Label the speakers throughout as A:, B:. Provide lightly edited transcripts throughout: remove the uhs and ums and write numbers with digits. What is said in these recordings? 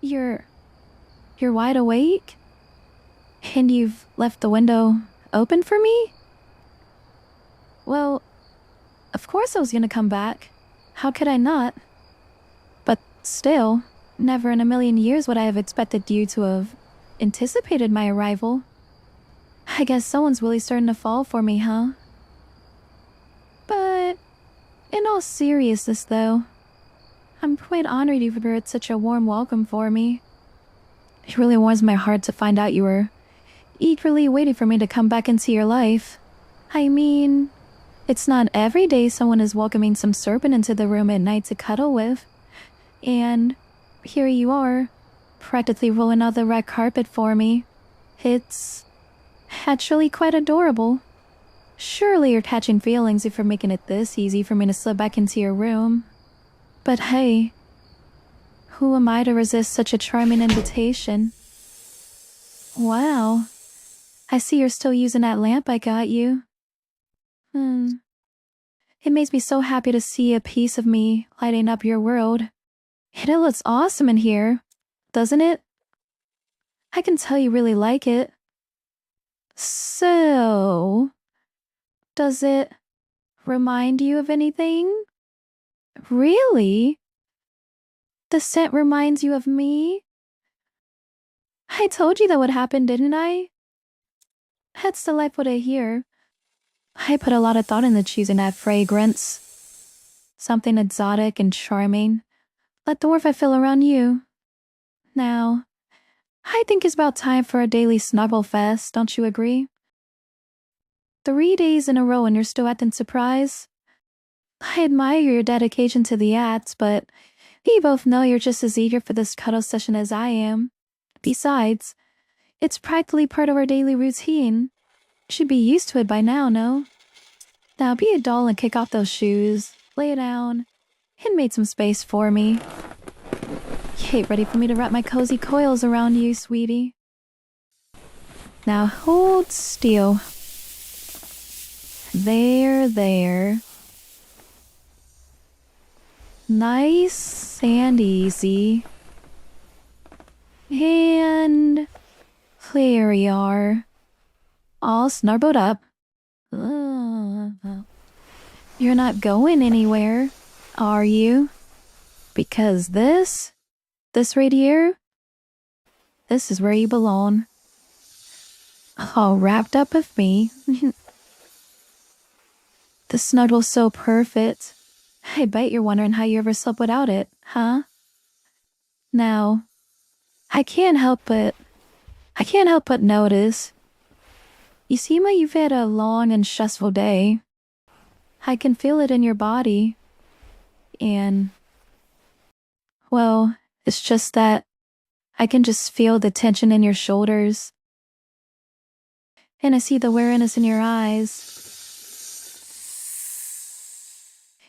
A: You're... you're wide awake? And you've left the window open for me? Well, of course I was gonna come back. How could I not? But still, never in a million years would I have expected you to have anticipated my arrival. I guess someone's really starting to fall for me, huh? But in all seriousness, though, I'm quite honored you prepared such a warm welcome for me. It really warms my heart to find out you were eagerly waiting for me to come back into your life. I mean, it's not every day someone is welcoming some serpent into the room at night to cuddle with. And here you are, practically rolling out the red carpet for me. It's actually quite adorable. Surely you're catching feelings if you're making it this easy for me to slip back into your room. But hey, who am I to resist such a charming invitation? Wow, I see you're still using that lamp I got you. It makes me so happy to see a piece of me lighting up your world. And it looks awesome in here, doesn't it? I can tell you really like it. So, does it remind you of anything? Really? The scent reminds you of me? I told you that would happen, didn't I? That's delightful to hear. I put a lot of thought into choosing that fragrance. Something exotic and charming. Let the warmth I feel around you. Now, I think it's about time for a daily snuggle fest, don't you agree? 3 days in a row and you're still acting surprised? I admire your dedication to the ads, but we both know you're just as eager for this cuddle session as I am. Besides, it's practically part of our daily routine. You should be used to it by now, no? Now be a doll and kick off those shoes, lay down, and make some space for me. You ain't ready for me to wrap my cozy coils around you, sweetie. Now hold still. There. Nice and easy. And there you are. All snuggled up. You're not going anywhere, are you? Because this right here, this is where you belong. All wrapped up with me. The snuggle's so perfect. I bet you're wondering how you ever slept without it, huh? Now, I can't help but notice. You seem like you've had a long and stressful day. I can feel it in your body. And, well, it's just that I can just feel the tension in your shoulders. And I see the weariness in your eyes.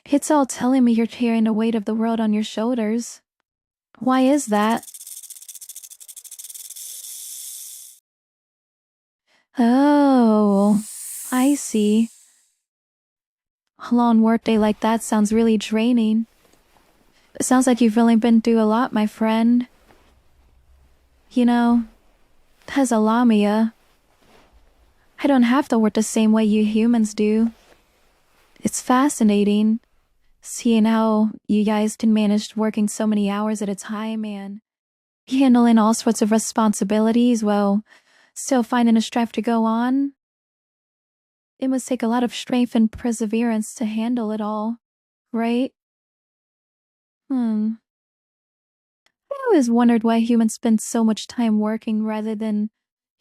A: It's all telling me you're carrying the weight of the world on your shoulders. Why is that? Oh, I see. A long workday like that sounds really draining. It sounds like you've really been through a lot, my friend. You know, as a Lamia, I don't have to work the same way you humans do. It's fascinating seeing how you guys can manage working so many hours at a time and handling all sorts of responsibilities while still finding a strive to go on. It must take a lot of strength and perseverance to handle it all, right? I always wondered why humans spend so much time working rather than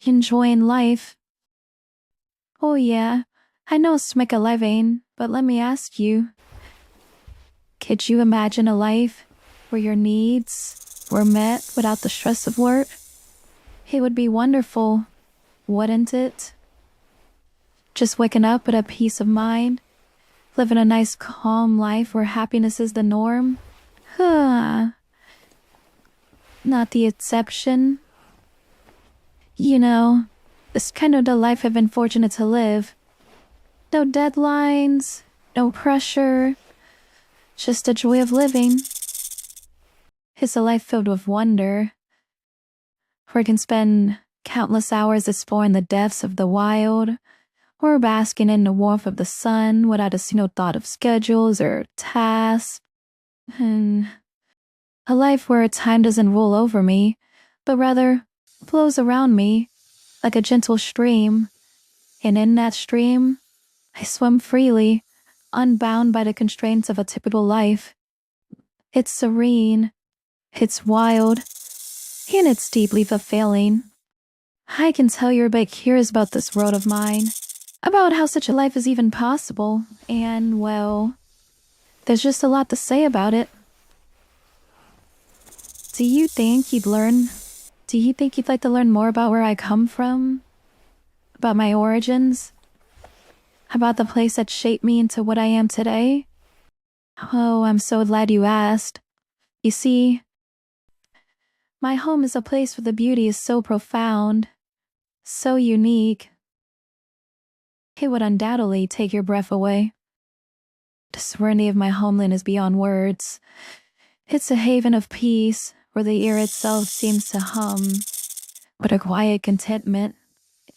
A: enjoying life. Oh yeah, I know it's to make a living, but let me ask you, could you imagine a life where your needs were met without the stress of work? It would be wonderful, wouldn't it? Just waking up with a peace of mind, living a nice calm life where happiness is the norm. Not the exception. You know, it's kind of the life I've been fortunate to live. No deadlines, no pressure, just the joy of living. It's a life filled with wonder, where I can spend countless hours exploring the depths of the wild, or basking in the warmth of the sun without a single thought of schedules or tasks. And a life where time doesn't rule over me, but rather flows around me like a gentle stream. And in that stream, I swim freely, unbound by the constraints of a typical life. It's serene, it's wild, and it's deeply fulfilling. I can tell you're a bit curious about this world of mine, about how such a life is even possible, and, well, there's just a lot to say about it. Do you think you'd like to learn more about where I come from? About my origins? About the place that shaped me into what I am today? Oh, I'm so glad you asked. You see, my home is a place where the beauty is so profound, so unique. It would undoubtedly take your breath away. The serenity of my homeland is beyond words. It's a haven of peace where the air itself seems to hum with a quiet contentment.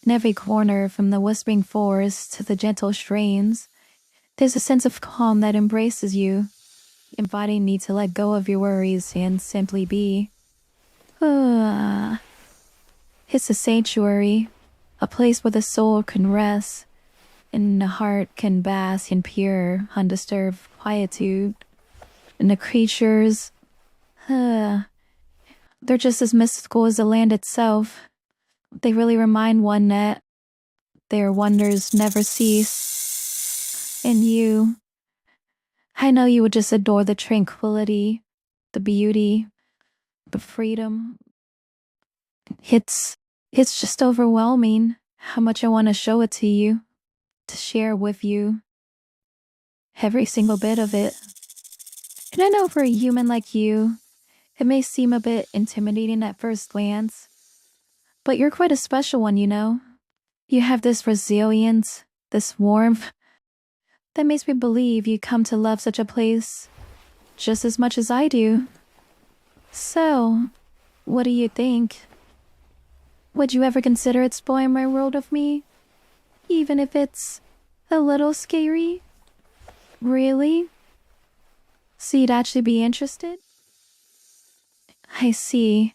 A: In every corner, from the whispering forests to the gentle streams, there's a sense of calm that embraces you, inviting you to let go of your worries and simply be. It's a sanctuary, a place where the soul can rest, and the heart can bask in pure, undisturbed quietude. And the creatures, they're just as mystical as the land itself. They really remind one that their wonders never cease. And you, I know you would just adore the tranquility, the beauty, the freedom. It's just overwhelming how much I want to show it to you, to share with you, every single bit of it. And I know for a human like you, it may seem a bit intimidating at first glance, but you're quite a special one, you know? You have this resilience, this warmth, that makes me believe you come to love such a place just as much as I do. So, what do you think? Would you ever consider exploring my world with me? Even if it's a little scary? Really? So you'd actually be interested? I see.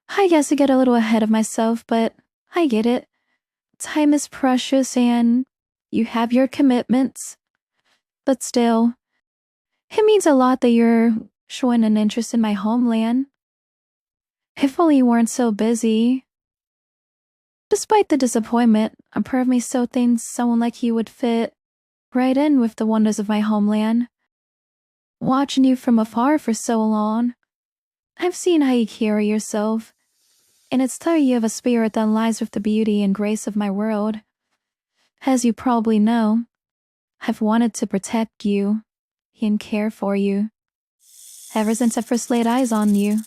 A: I guess I get a little ahead of myself, but I get it. Time is precious and you have your commitments. But still, it means a lot that you're showing an interest in my homeland. If only you weren't so busy. Despite the disappointment, a part of me still thinks someone like you would fit right in with the wonders of my homeland. Watching you from afar for so long, I've seen how you carry yourself, and it's clear you have a spirit that lies with the beauty and grace of my world. As you probably know, I've wanted to protect you and care for you ever since I first laid eyes on you.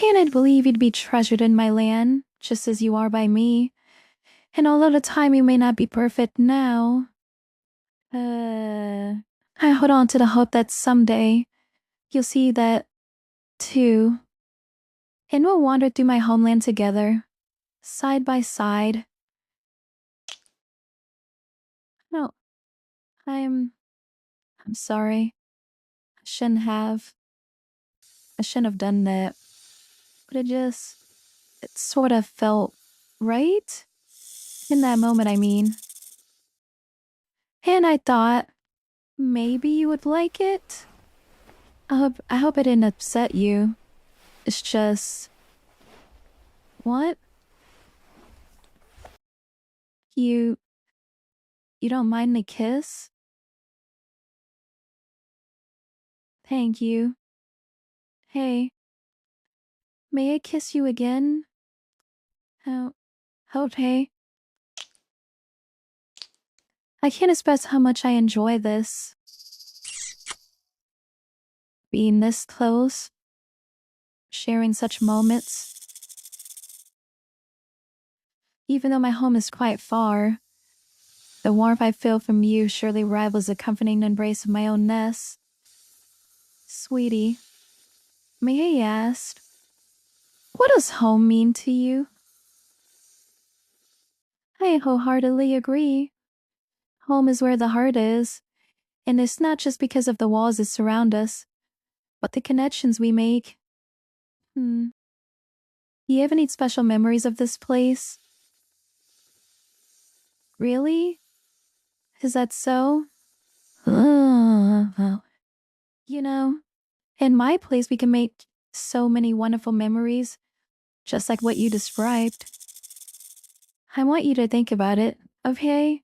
A: And I'd believe you'd be treasured in my land, just as you are by me. And although the timing may not be perfect now, I hold on to the hope that someday you'll see that too. And we'll wander through my homeland together, side by side. No, I'm sorry. I shouldn't have. I shouldn't have done that. But it sort of felt right? In that moment, I mean. And I thought, maybe you would like it? I hope I didn't upset you. It's just... What? You don't mind the kiss? Thank you. Hey, may I kiss you again? Oh, okay. I can't express how much I enjoy this. Being this close, sharing such moments. Even though my home is quite far, the warmth I feel from you surely rivals the comforting embrace of my own nest. Sweetie, may I ask, What does home mean to you? I wholeheartedly agree. Home is where the heart is, and it's not just because of the walls that surround us, but the connections we make. Hmm. You have any special memories of this place? Really? Is that so? You know, in my place, we can make so many wonderful memories, just like what you described. I want you to think about it, okay?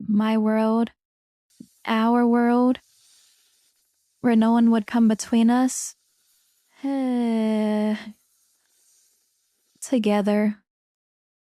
A: My world, our world, where no one would come between us. Together.